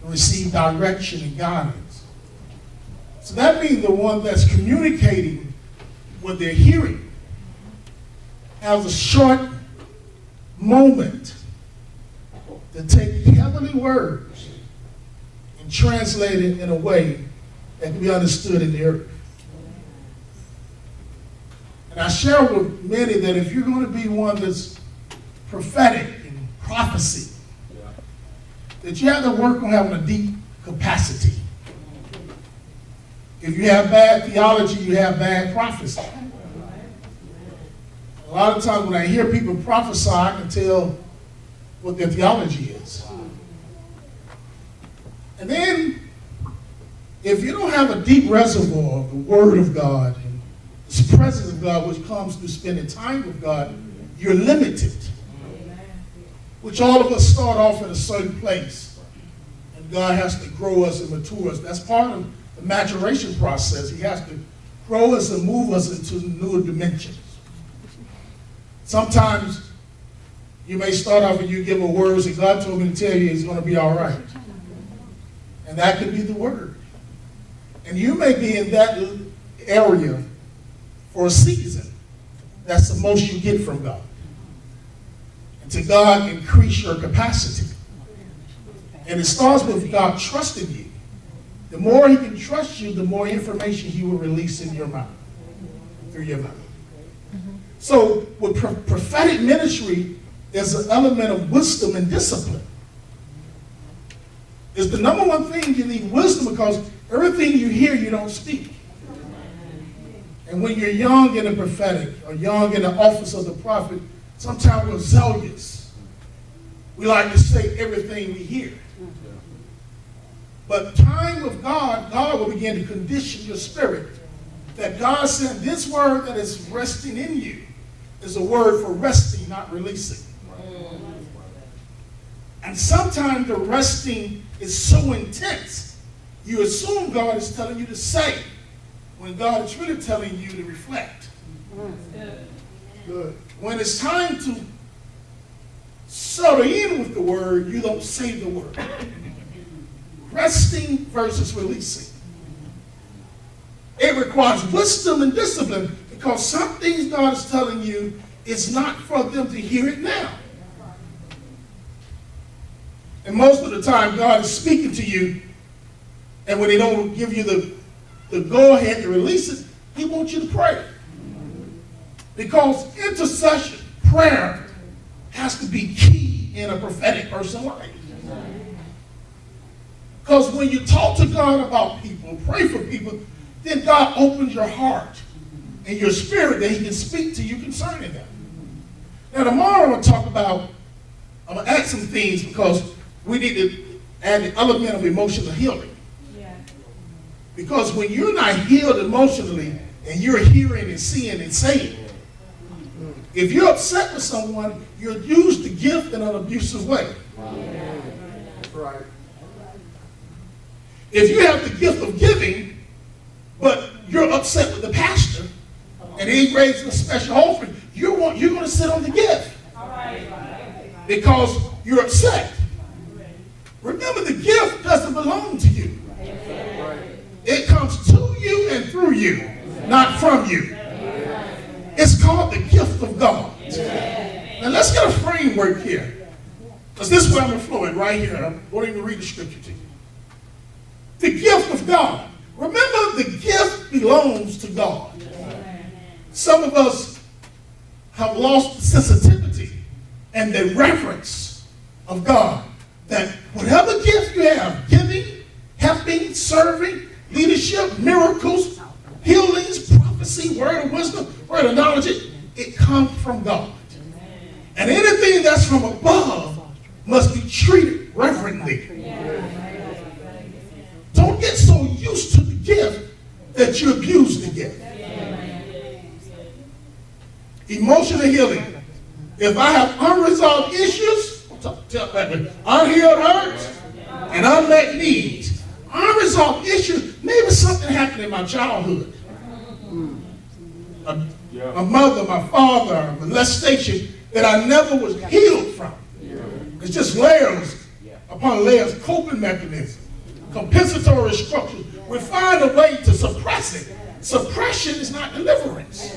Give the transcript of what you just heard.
and receive direction and guidance. So that means the one that's communicating what they're hearing has a short moment to take heavenly words and translate it in a way that can be understood in the earth. And I share with many that if you're going to be one that's prophetic and prophecy, that you have to work on having a deep capacity. If you have bad theology, you have bad prophecy. A lot of times when I hear people prophesy, I can tell what their theology is. And then, if you don't have a deep reservoir of the Word of God and the presence of God, which comes through spending time with God, you're limited. Which all of us start off in a certain place. And God has to grow us and mature us. That's part of the maturation process. He has to grow us and move us into new dimensions. Sometimes you may start off and you give a word and God told me to tell you it's going to be all right. And that could be the word. And you may be in that area for a season. That's the most you get from God. And to God, increase your capacity. And it starts with God trusting you. The more He can trust you, the more information He will release in your mouth, through your mouth. So with prophetic ministry, there's an element of wisdom and discipline. It's the number one thing you need wisdom, because everything you hear, you don't speak. And when you're young in the prophetic or young in the office of the prophet, sometimes we're zealous. We like to say everything we hear. But time with God, God will begin to condition your spirit. That God said this word that is resting in you is a word for resting, not releasing. And sometimes the resting is so intense, you assume God is telling you to say, when God is really telling you to reflect. Good. When it's time to settle in with the word, you don't say the word. Resting versus releasing. It requires wisdom and discipline, because some things God is telling you is not for them to hear it now. And most of the time, God is speaking to you, and when He don't give you the go-ahead to release it, He wants you to pray. Because intercession, prayer, has to be key in a prophetic person's life. Because when you talk to God about people, pray for people, then God opens your heart and your spirit that He can speak to you concerning them. Now tomorrow I'm going to add some things, because we need to add the element of emotional healing. Because when you're not healed emotionally and you're hearing and seeing and saying, if you're upset with someone, you'll use the gift in an abusive way. Right. If you have the gift of giving, but you're upset with the pastor, and he raised a special offering, you're going to sit on the gift. Because you're upset. Remember, the gift doesn't belong to you. It comes to you and through you, not from you. It's called the gift of God. Now let's get a framework here. Because this is where I'm influenced right here. I won't even read the scripture to you. The gift of God. Remember, the gift belongs to God. Some of us have lost the sensitivity and the reverence of God. That whatever gift you have, giving, helping, serving, leadership, miracles, healings, prophecy, word of wisdom, word of knowledge, it comes from God. And anything that's from above must be treated reverently. Don't get so used to the gift that you abuse the gift. Emotional healing. If I have unresolved issues, unhealed hurts, and unmet needs, unresolved issues, maybe something happened in my childhood. My mother, my father, molestation that I never was healed from. It's just layers upon layers, coping mechanisms, compensatory structures. We find a way to suppress it. Suppression is not deliverance.